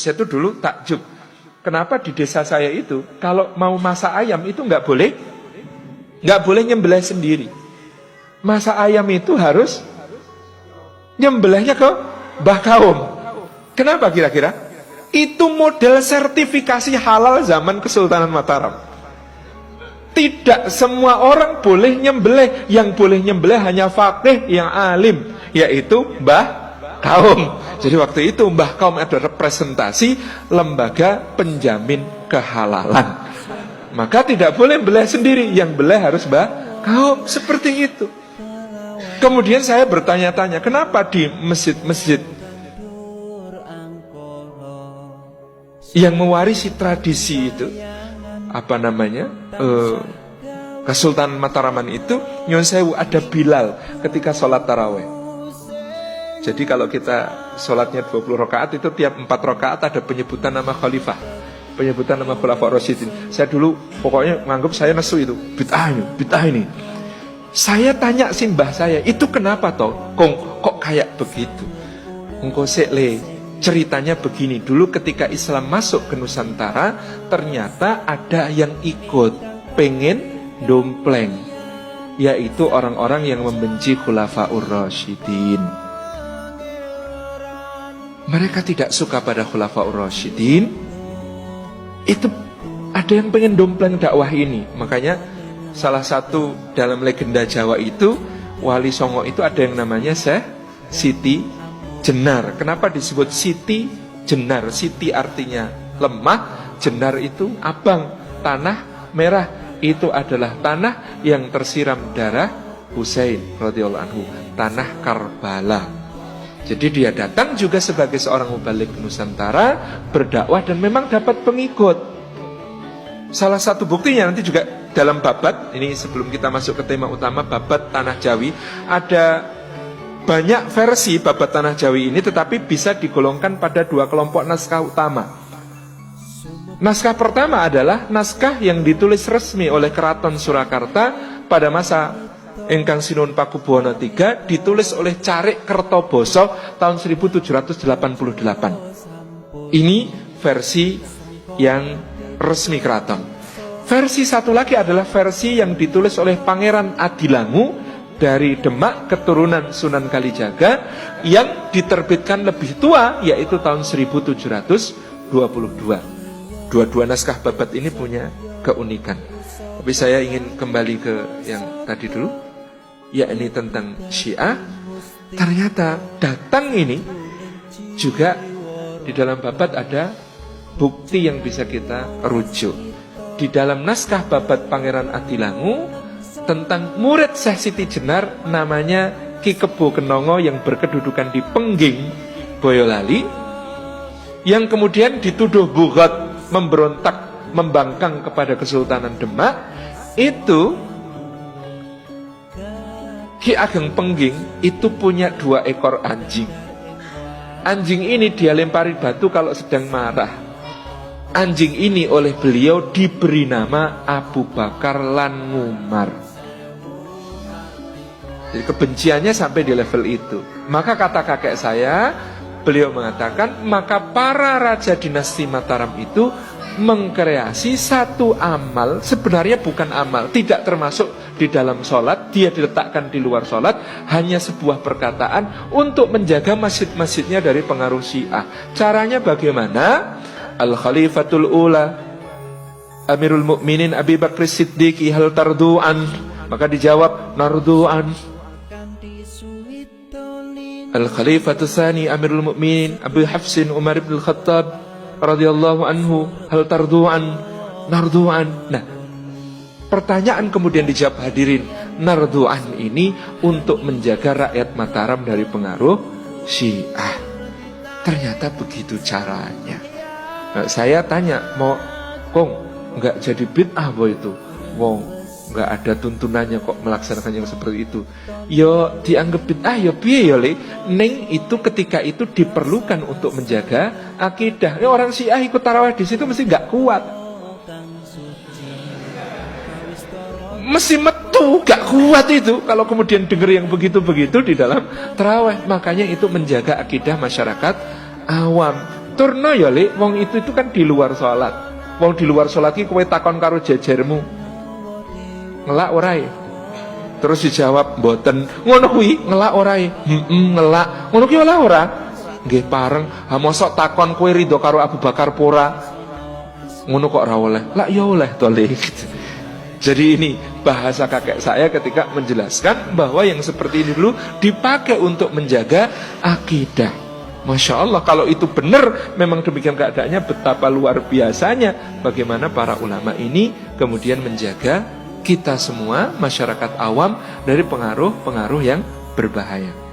Saya tuh dulu takjub. Kenapa di desa saya itu kalau mau masak ayam itu nggak boleh nyembelih sendiri. Masak ayam itu harus nyembelihnya ke Mbah Kaum. Kenapa kira-kira? Itu model sertifikasi halal zaman Kesultanan Mataram. Tidak semua orang boleh nyembelih. Yang boleh nyembelih hanya faqih yang alim, yaitu Mbah Kaum. Jadi waktu itu Mbah Kaum ada representasi lembaga penjamin kehalalan. Maka tidak boleh belah sendiri, yang belah harus Mbah Kaum. Seperti itu. Kemudian saya bertanya-tanya, kenapa di masjid-masjid yang mewarisi tradisi itu, Kesultanan Mataraman itu, Nyun Sewu, ada Bilal ketika sholat taraweh. Jadi kalau kita sholatnya 20 rakaat itu tiap 4 rakaat ada penyebutan nama khalifah, penyebutan nama Khulafaur Rasyidin. Saya dulu pokoknya nganggap saya nesu itu bid'ah ini. Saya tanya si mbah saya, itu kenapa toh? Kok kayak begitu? Engko sekle, ceritanya begini. Dulu ketika Islam masuk ke Nusantara, ternyata ada yang ikut pengen dompleng, yaitu orang-orang yang membenci Khulafaur Rasyidin. Mereka tidak suka pada Khulafaur Rasyidin. Itu ada yang pengen dompleng dakwah ini. Makanya salah satu dalam legenda Jawa itu, Wali Songo itu ada yang namanya Syekh Siti Jenar. Kenapa disebut Siti Jenar? Siti artinya lemah, Jenar itu abang, tanah merah. Itu adalah tanah yang tersiram darah Husain radhiyallahu anhu, tanah Karbala. Jadi dia datang juga sebagai seorang mubalik Nusantara, berdakwah dan memang dapat pengikut. Salah satu buktinya nanti juga dalam babat, ini sebelum kita masuk ke tema utama, babat Tanah Jawi, ada banyak versi babat Tanah Jawi ini, tetapi bisa digolongkan pada 2 kelompok naskah utama. Naskah pertama adalah naskah yang ditulis resmi oleh Keraton Surakarta pada masa Engkang Sinun Pakubuwono III, ditulis oleh Carik Kertoboso tahun 1788. Ini versi yang resmi keraton. Versi satu lagi adalah versi yang ditulis oleh Pangeran Adilangu dari Demak, keturunan Sunan Kalijaga, yang diterbitkan lebih tua, yaitu tahun 1722. Dua-dua naskah babat ini punya keunikan. Tapi saya ingin kembali ke yang tadi dulu, yakni tentang Syiah. Ternyata datang ini juga di dalam babat ada bukti yang bisa kita rujuk. Di dalam naskah babat Pangeran Adilangu tentang murid Syekh Siti Jenar namanya Ki Kebo Kenongo yang berkedudukan di Pengging, Boyolali, yang kemudian dituduh bughat, memberontak, membangkang kepada Kesultanan Demak. Itu Ki Ageng Pengging itu punya 2 ekor anjing. Anjing ini dia lempari batu kalau sedang marah. Anjing ini oleh beliau diberi nama Abu Bakar lan Ngumar. Jadi kebenciannya sampai di level itu. Maka kata kakek saya, beliau mengatakan, maka para raja dinasti Mataram itu mengkreasi satu amal, sebenarnya bukan amal, tidak termasuk di dalam sholat, dia diletakkan di luar sholat, hanya sebuah perkataan untuk menjaga masjid-masjidnya dari pengaruh Syiah. Caranya bagaimana? Al-Khalifatul Ula Amirul Mukminin Abi Bakr Siddiqi hal tardu'an, maka dijawab nardu'an. Al-Khalifatul Tsani Amirul Mukminin Abu Hafsin Umar bin Khattab radhiyallahu anhu hal tardu'an, nardu'an. Nah, pertanyaan kemudian dijawab hadirin, nardu'an ini untuk menjaga rakyat Mataram dari pengaruh Syiah. Ternyata begitu caranya. Nah, saya tanya, mau kong nggak jadi bid'ah boy itu? Wong nggak ada tuntunannya kok melaksanakan yang seperti itu. Yo dianggap bid'ah yo piye yo le. Neng itu ketika itu diperlukan untuk menjaga akidah. Ini orang Syiah ikut tarawih di situ mesti nggak kuat. Mesti metu, gak kuat itu kalau kemudian dengar yang begitu-begitu di dalam tarawih. Makanya itu menjaga akidah masyarakat awam. Turno ya Le, wong itu kan di luar sholat. Wong di luar sholat ki kowe takon karo jejermu, ngelak ora e? Terus dijawab mboten. Ngono kuwi ngelak ora e? Ngelak. Ngono ki ora. Nggih pareng. Ha mosok takon kowe ridho karo Abu Bakar pora? Ngono kok ora oleh. Lah ya oleh to Le. Jadi ini bahasa kakek saya ketika menjelaskan bahwa yang seperti ini dulu dipakai untuk menjaga akidah. Masya Allah, kalau itu benar memang demikian keadaannya, betapa luar biasanya bagaimana para ulama ini kemudian menjaga kita semua masyarakat awam dari pengaruh-pengaruh yang berbahaya.